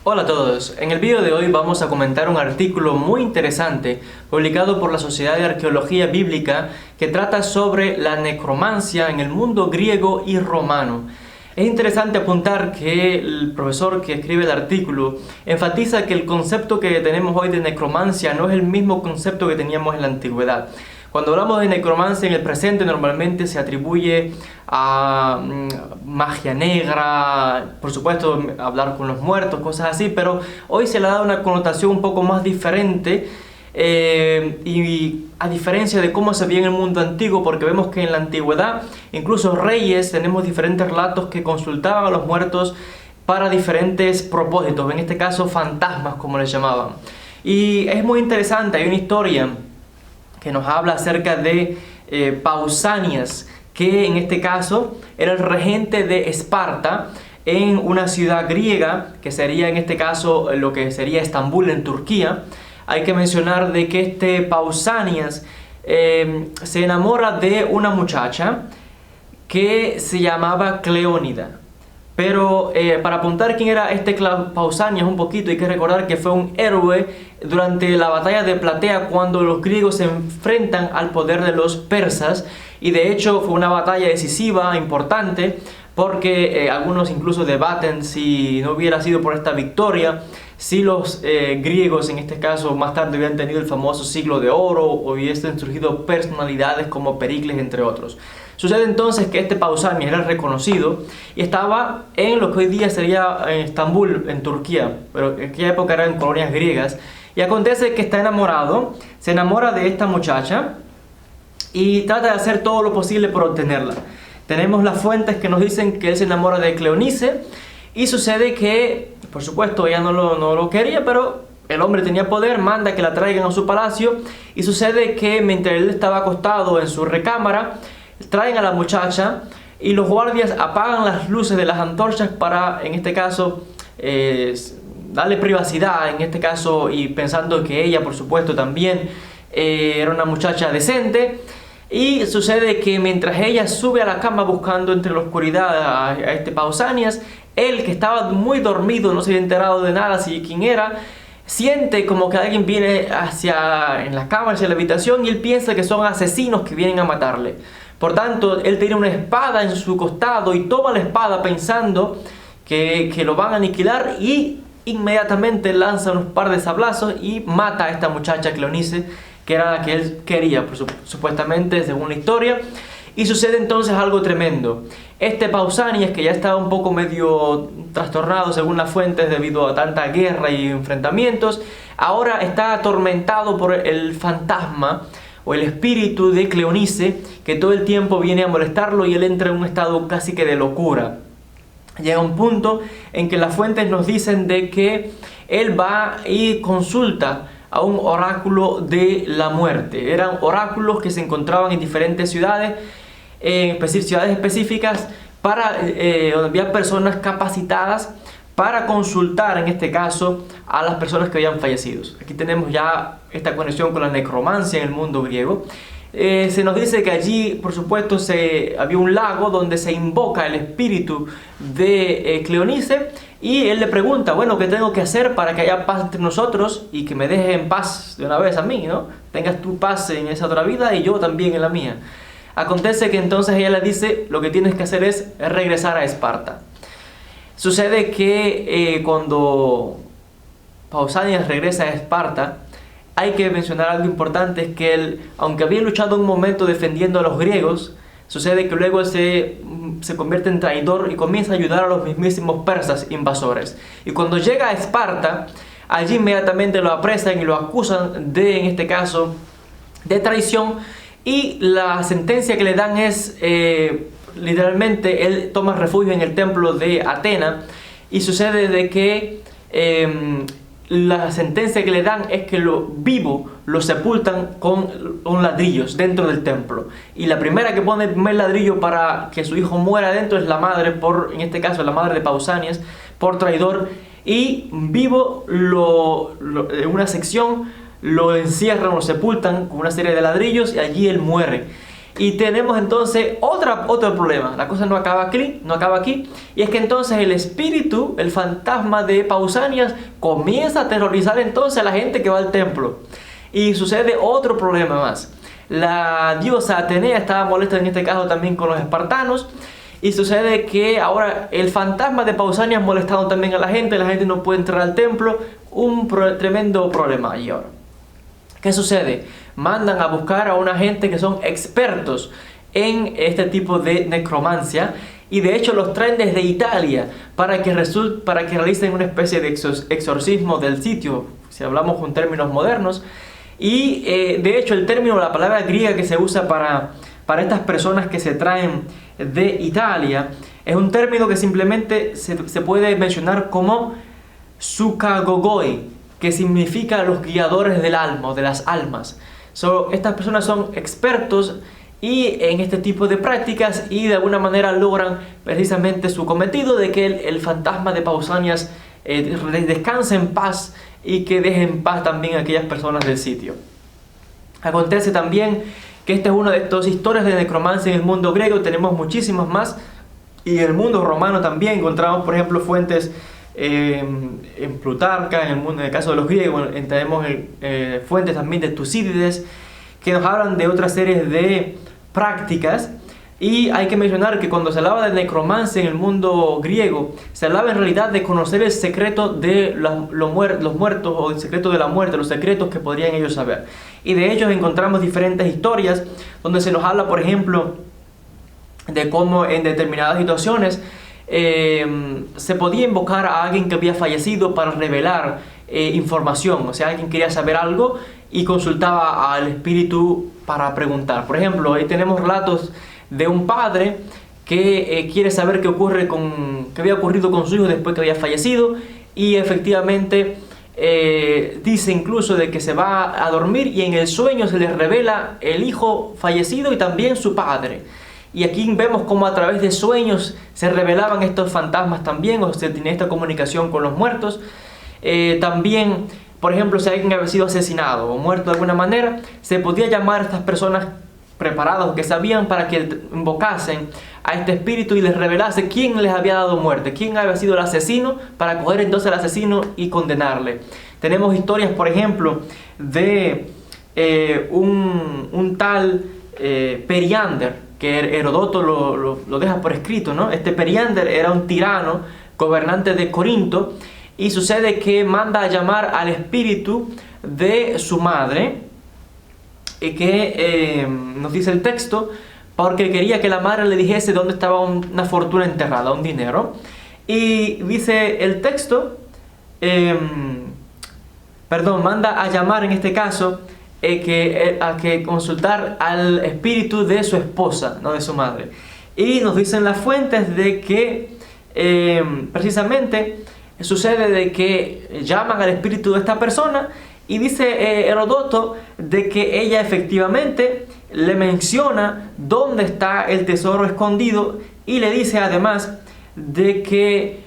Hola a todos, en el vídeo de hoy vamos a comentar un artículo muy interesante publicado por la Sociedad de Arqueología Bíblica que trata sobre la necromancia en el mundo griego y romano. Es interesante apuntar que el profesor que escribe el artículo enfatiza que el concepto que tenemos hoy de necromancia no es el mismo concepto que teníamos en la antigüedad. Cuando hablamos de necromancia en el presente normalmente se atribuye a magia negra, por supuesto hablar con los muertos, cosas así, pero hoy se le ha dado una connotación un poco más diferente y a diferencia de cómo se veía en el mundo antiguo, porque vemos que en la antigüedad incluso reyes tenemos diferentes relatos que consultaban a los muertos para diferentes propósitos, en este caso fantasmas como les llamaban. Y es muy interesante, hay una historia que nos habla acerca de Pausanias, que en este caso era el regente de Esparta en una ciudad griega, que sería en este caso lo que sería Estambul en Turquía. Hay que mencionar de que este Pausanias se enamora de una muchacha que se llamaba Cleónida. Pero para apuntar quién era este Pausanias un poquito, hay que recordar que fue un héroe durante la batalla de Platea cuando los griegos se enfrentan al poder de los persas, y de hecho fue una batalla decisiva, importante, porque algunos incluso debaten si no hubiera sido por esta victoria, si los griegos en este caso más tarde hubieran tenido el famoso siglo de oro o hubiesen surgido personalidades como Pericles entre otros. Sucede entonces que este Pausanias era reconocido y estaba en lo que hoy día sería Estambul, en Turquía, pero en aquella época eran colonias griegas, y acontece que está enamorado, se enamora de esta muchacha y trata de hacer todo lo posible por obtenerla. Tenemos las fuentes que nos dicen que él se enamora de Cleonice, y sucede que, por supuesto, ella no lo quería, pero el hombre tenía poder, manda que la traigan a su palacio, y sucede que mientras él estaba acostado en su recámara, traen a la muchacha y los guardias apagan las luces de las antorchas para, en este caso, darle privacidad, en este caso, y pensando que ella, por supuesto, también era una muchacha decente. Y sucede que mientras ella sube a la cama buscando entre la oscuridad a este Pausanias, él, que estaba muy dormido, no se había enterado de nada, si quién era, siente como que alguien viene en la cama, hacia la habitación, y él piensa que son asesinos que vienen a matarle. Por tanto, él tiene una espada en su costado y toma la espada pensando que lo van a aniquilar, y inmediatamente lanza unos par de sablazos y mata a esta muchacha Cleonice, que era la que él quería, supuestamente, según la historia. Y sucede entonces algo tremendo. Este Pausanias, que ya estaba un poco medio trastornado según las fuentes debido a tanta guerra y enfrentamientos, ahora está atormentado por el fantasma o el espíritu de Cleonice, que todo el tiempo viene a molestarlo, y él entra en un estado casi que de locura. Llega un punto en que las fuentes nos dicen de que él va y consulta a un oráculo de la muerte. Eran oráculos que se encontraban en diferentes ciudades, ciudades específicas, donde había personas capacitadas para consultar, en este caso, a las personas que habían fallecido. Aquí tenemos ya esta conexión con la necromancia en el mundo griego. Se nos dice que allí, por supuesto, había un lago donde se invoca el espíritu de Cleonice, y él le pregunta, bueno, ¿qué tengo que hacer para que haya paz entre nosotros y que me dejes en paz de una vez a mí, ¿no? Tengas tu paz en esa otra vida y yo también en la mía. Acontece que entonces ella le dice, lo que tienes que hacer es regresar a Esparta. Sucede que cuando Pausanias regresa a Esparta, hay que mencionar algo importante, es que él, aunque había luchado un momento defendiendo a los griegos, sucede que luego él se convierte en traidor y comienza a ayudar a los mismísimos persas invasores. Y cuando llega a Esparta, allí inmediatamente lo apresan y lo acusan de, en este caso, de traición, y la sentencia que le dan es, literalmente, él toma refugio en el templo de Atena, y sucede de que la sentencia que le dan es que lo vivo lo sepultan con ladrillos dentro del templo, y la primera que pone el primer ladrillo para que su hijo muera dentro es la madre, en este caso la madre de Pausanias, por traidor, y vivo en una sección lo encierran, lo sepultan con una serie de ladrillos, y allí él muere. Y tenemos entonces otro problema. La cosa no acaba aquí. Y es que entonces el espíritu, el fantasma de Pausanias, comienza a aterrorizar entonces a la gente que va al templo. Y sucede otro problema más. La diosa Atenea estaba molesta en este caso también con los espartanos. Y sucede que ahora el fantasma de Pausanias ha molestado también a la gente no puede entrar al templo. Un tremendo problema. Y ahora, ¿qué sucede? Mandan a buscar a una gente que son expertos en este tipo de necromancia y de hecho los traen desde Italia para que realicen una especie de exorcismo del sitio, si hablamos con términos modernos. Y de hecho la palabra griega que se usa para estas personas que se traen de Italia es un término que simplemente se puede mencionar como psychagogoi, que significa los guiadores del alma o de las almas. Estas personas son expertos en este tipo de prácticas y de alguna manera logran precisamente su cometido de que el fantasma de Pausanias descanse en paz y que deje en paz también a aquellas personas del sitio. Acontece también que esta es una de estas historias de necromancia en el mundo griego. Tenemos muchísimas más y en el mundo romano también encontramos, por ejemplo, fuentes en Plutarca, en el caso de los griegos tenemos fuentes también de Tucídides que nos hablan de otras series de prácticas. Y hay que mencionar que cuando se hablaba de necromancia en el mundo griego, se hablaba en realidad de conocer el secreto de los muertos o el secreto de la muerte, los secretos que podrían ellos saber. Y de ellos encontramos diferentes historias donde se nos habla, por ejemplo, de cómo en determinadas situaciones se podía invocar a alguien que había fallecido para revelar información. O sea, alguien quería saber algo y consultaba al espíritu para preguntar. Por ejemplo, ahí tenemos relatos de un padre que quiere saber qué había ocurrido con su hijo después que había fallecido, y efectivamente dice incluso de que se va a dormir y en el sueño se le revela el hijo fallecido y también su padre. Y aquí vemos cómo a través de sueños se revelaban estos fantasmas también, o se tenía esta comunicación con los muertos. También, por ejemplo, si alguien había sido asesinado o muerto de alguna manera, se podía llamar a estas personas preparadas o que sabían para que invocasen a este espíritu y les revelase quién les había dado muerte, quién había sido el asesino, para coger entonces al asesino y condenarle. Tenemos historias, por ejemplo, de un tal Periander, que Herodoto lo deja por escrito, ¿no? Este Periander era un tirano, gobernante de Corinto, y sucede que manda a llamar al espíritu de su madre, que nos dice el texto, porque quería que la madre le dijese dónde estaba una fortuna enterrada, un dinero. Y dice el texto, manda a llamar en este caso a que consultar al espíritu de su esposa, no de su madre. Y nos dicen las fuentes de que precisamente sucede de que llaman al espíritu de esta persona. Y dice Herodoto de que ella efectivamente le menciona dónde está el tesoro escondido, y le dice además de que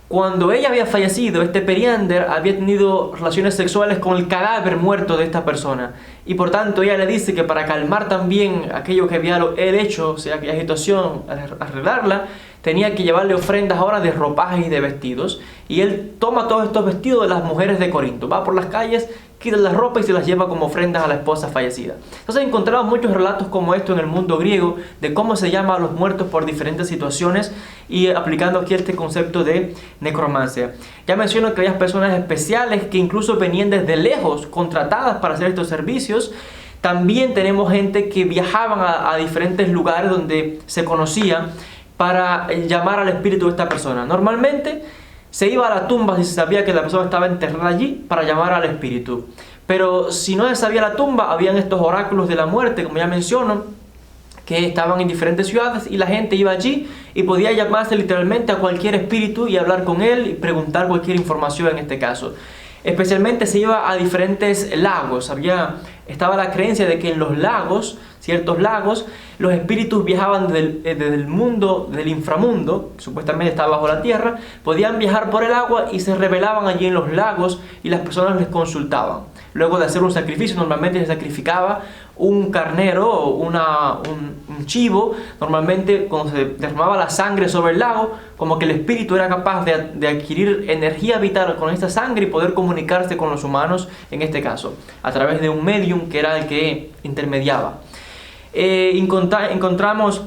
cuando ella había fallecido, este Periander había tenido relaciones sexuales con el cadáver muerto de esta persona. Y por tanto ella le dice que para calmar también aquello que había él hecho, o sea, aquella situación, arreglarla, tenía que llevarle ofrendas ahora de ropajes y de vestidos. Y él toma todos estos vestidos de las mujeres de Corinto, va por las calles, quita las ropas y se las lleva como ofrendas a la esposa fallecida. Entonces encontramos muchos relatos como esto en el mundo griego, de cómo se llama a los muertos por diferentes situaciones, y aplicando aquí este concepto de necromancia. Ya menciono que había personas especiales que incluso venían desde lejos, contratadas para hacer estos servicios. También tenemos gente que viajaban a diferentes lugares donde se conocía para llamar al espíritu de esta persona. Normalmente se iba a la tumba si se sabía que la persona estaba enterrada allí para llamar al espíritu. Pero si no se sabía la tumba, habían estos oráculos de la muerte, como ya menciono, que estaban en diferentes ciudades, y la gente iba allí y podía llamarse literalmente a cualquier espíritu y hablar con él y preguntar cualquier información en este caso. Especialmente se iba a diferentes lagos. Estaba la creencia de que en los lagos, ciertos lagos, los espíritus viajaban desde el mundo, del inframundo, que supuestamente estaba bajo la tierra, podían viajar por el agua y se revelaban allí en los lagos, y las personas les consultaban. Luego de hacer un sacrificio, normalmente se sacrificaba un carnero o un chivo, normalmente cuando se derramaba la sangre sobre el lago, como que el espíritu era capaz de adquirir energía vital con esta sangre y poder comunicarse con los humanos, en este caso, a través de un medium que era el que intermediaba. Encontramos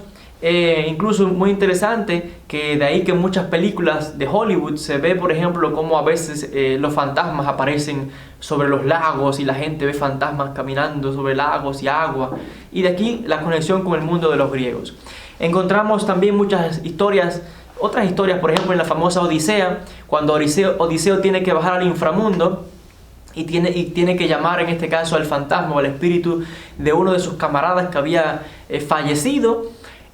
incluso muy interesante que de ahí que en muchas películas de Hollywood se ve, por ejemplo, cómo a veces los fantasmas aparecen sobre los lagos y la gente ve fantasmas caminando sobre lagos y agua, y de aquí la conexión con el mundo de los griegos. Encontramos también muchas historias, otras historias, por ejemplo en la famosa Odisea, cuando Odiseo tiene que bajar al inframundo y tiene que llamar en este caso al fantasma o al espíritu de uno de sus camaradas que había fallecido.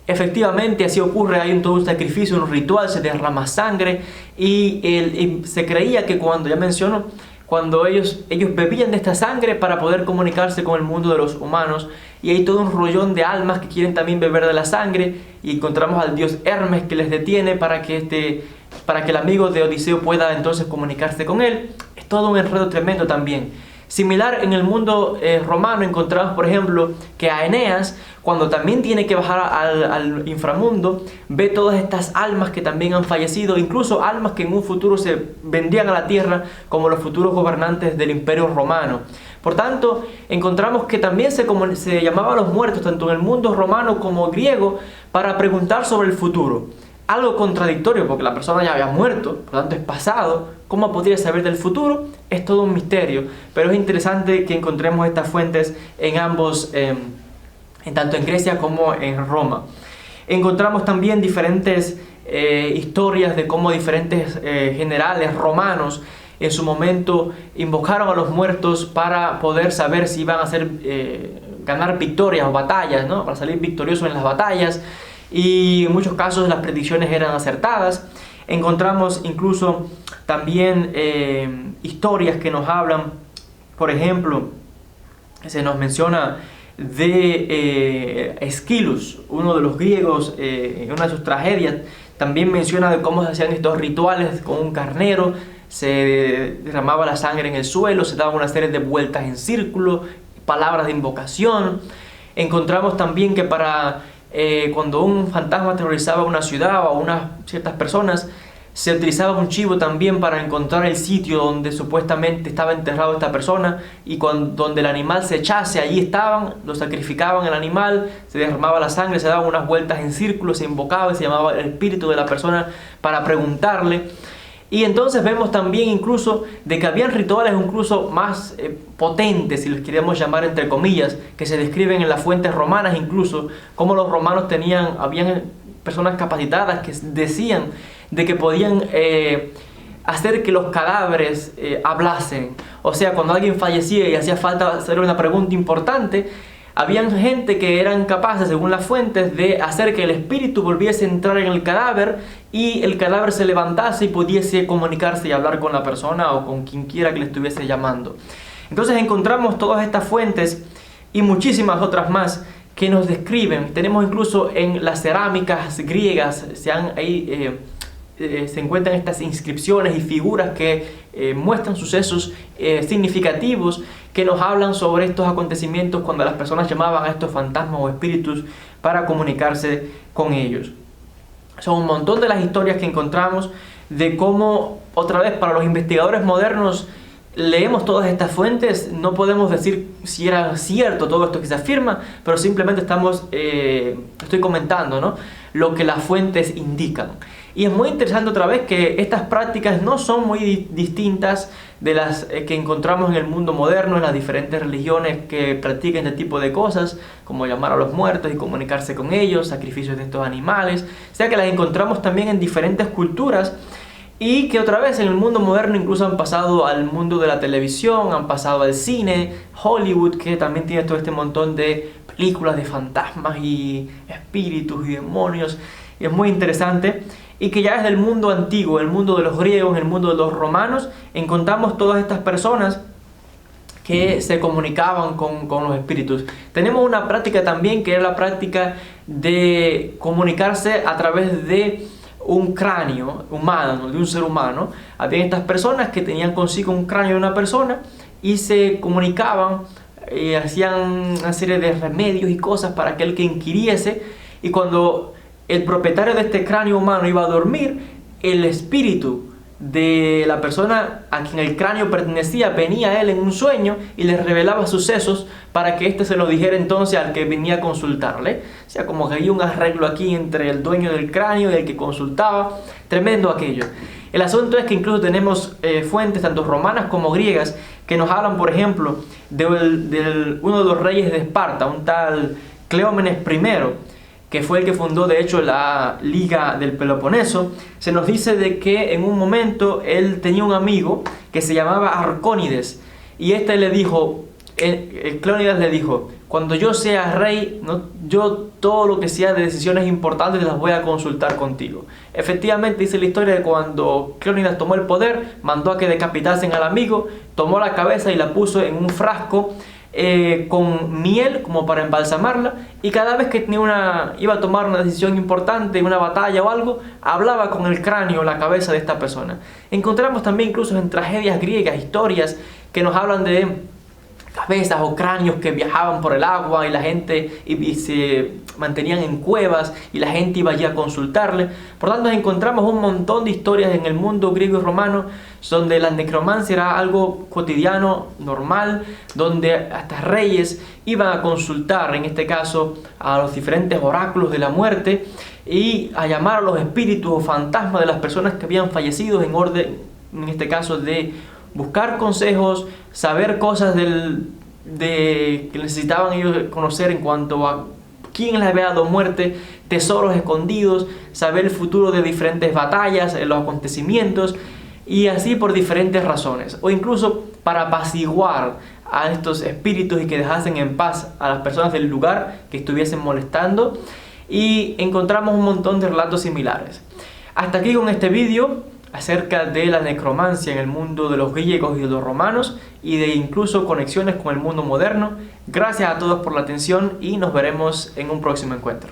Efectivamente, así ocurre, hay todo un sacrificio, un ritual, se derrama sangre y se creía que cuando ellos bebían de esta sangre para poder comunicarse con el mundo de los humanos, y hay todo un rollón de almas que quieren también beber de la sangre, y encontramos al dios Hermes que les detiene para que el amigo de Odiseo pueda entonces comunicarse con él. Es todo un enredo tremendo también. Similar en el mundo romano encontramos, por ejemplo, que a Eneas, cuando también tiene que bajar al inframundo, ve todas estas almas que también han fallecido, incluso almas que en un futuro se vendrían a la tierra como los futuros gobernantes del Imperio Romano. Por tanto, encontramos que también se llamaba a los muertos, tanto en el mundo romano como griego, para preguntar sobre el futuro. Algo contradictorio porque la persona ya había muerto, por lo tanto es pasado. ¿Cómo podría saber del futuro? Es todo un misterio, pero es interesante que encontremos estas fuentes en ambos, tanto en Grecia como en Roma. Encontramos también diferentes historias de cómo diferentes generales romanos en su momento invocaron a los muertos para poder saber si iban a ganar victorias o batallas, ¿no? Para salir victoriosos en las batallas. Y en muchos casos las predicciones eran acertadas. Encontramos incluso también historias que nos hablan, por ejemplo, se nos menciona de Esquilus, uno de los griegos, en una de sus tragedias, también menciona de cómo se hacían estos rituales con un carnero, se derramaba la sangre en el suelo, se daban una serie de vueltas en círculo, palabras de invocación. Encontramos también que cuando un fantasma aterrorizaba una ciudad o a ciertas personas, se utilizaba un chivo también para encontrar el sitio donde supuestamente estaba enterrado esta persona, y donde el animal se echase, allí estaban, lo sacrificaban el animal, se derramaba la sangre, se daban unas vueltas en círculo, se invocaba y se llamaba el espíritu de la persona para preguntarle. Y entonces vemos también incluso de que habían rituales incluso más potentes, si les queremos llamar entre comillas, que se describen en las fuentes romanas, incluso como los romanos habían personas capacitadas que decían de que podían hacer que los cadáveres hablasen. O sea, cuando alguien fallecía y hacía falta hacer una pregunta importante, habían gente que eran capaces, según las fuentes, de hacer que el espíritu volviese a entrar en el cadáver y el cadáver se levantase y pudiese comunicarse y hablar con la persona o con quien quiera que le estuviese llamando. Entonces encontramos todas estas fuentes y muchísimas otras más que nos describen. Tenemos incluso en las cerámicas griegas, se encuentran estas inscripciones y figuras que muestran sucesos significativos que nos hablan sobre estos acontecimientos cuando las personas llamaban a estos fantasmas o espíritus para comunicarse con ellos. Son un montón de las historias que encontramos de cómo, otra vez, para los investigadores modernos, leemos todas estas fuentes, no podemos decir si era cierto todo esto que se afirma, pero simplemente estoy comentando, ¿no?, lo que las fuentes indican. Y es muy interesante otra vez que estas prácticas no son muy distintas de las que encontramos en el mundo moderno, en las diferentes religiones que practican este tipo de cosas, como llamar a los muertos y comunicarse con ellos, sacrificios de estos animales. O sea que las encontramos también en diferentes culturas y que otra vez en el mundo moderno incluso han pasado al mundo de la televisión, han pasado al cine, Hollywood, que también tiene todo este montón de películas de fantasmas y espíritus y demonios. Y es muy interesante. Y que ya desde el mundo antiguo, el mundo de los griegos, el mundo de los romanos, encontramos todas estas personas que se comunicaban con los espíritus. Tenemos una práctica también que era la práctica de comunicarse a través de un cráneo humano, de un ser humano. Había estas personas que tenían consigo un cráneo de una persona y se comunicaban hacían una serie de remedios y cosas para aquel que inquiriese, y cuando el propietario de este cráneo humano iba a dormir, el espíritu de la persona a quien el cráneo pertenecía venía a él en un sueño y le revelaba sucesos para que éste se lo dijera entonces al que venía a consultarle. O sea, como que había un arreglo aquí entre el dueño del cráneo y el que consultaba. Tremendo aquello. El asunto es que incluso tenemos fuentes tanto romanas como griegas que nos hablan, por ejemplo, de uno de los reyes de Esparta, un tal Cleómenes I, que fue el que fundó de hecho la Liga del Peloponeso. Se nos dice de que en un momento él tenía un amigo que se llamaba Arcónides, y este le dijo, Cleónidas le dijo: cuando yo sea rey, yo todo lo que sea de decisiones importantes las voy a consultar contigo. Efectivamente, dice la historia de cuando Cleónidas tomó el poder, mandó a que decapitasen al amigo, tomó la cabeza y la puso en un frasco con miel como para embalsamarla, y cada vez que iba a tomar una decisión importante, una batalla o algo, hablaba con el cráneo, la cabeza de esta persona. Encontramos también incluso en tragedias griegas historias que nos hablan de cabezas o cráneos que viajaban por el agua y la gente y se mantenían en cuevas y la gente iba allí a consultarle. Por tanto, encontramos un montón de historias en el mundo griego y romano donde la necromancia era algo cotidiano, normal, donde hasta reyes iban a consultar, en este caso, a los diferentes oráculos de la muerte y a llamar a los espíritus o fantasmas de las personas que habían fallecido en orden, en este caso, de buscar consejos, saber cosas que necesitaban ellos conocer en cuanto a quién les había dado muerte, tesoros escondidos, saber el futuro de diferentes batallas, los acontecimientos, y así por diferentes razones, o incluso para apaciguar a estos espíritus y que dejasen en paz a las personas del lugar que estuviesen molestando. Y encontramos un montón de relatos similares. Hasta aquí con este vídeo acerca de la necromancia en el mundo de los griegos y de los romanos, y de incluso conexiones con el mundo moderno. Gracias a todos por la atención y nos veremos en un próximo encuentro.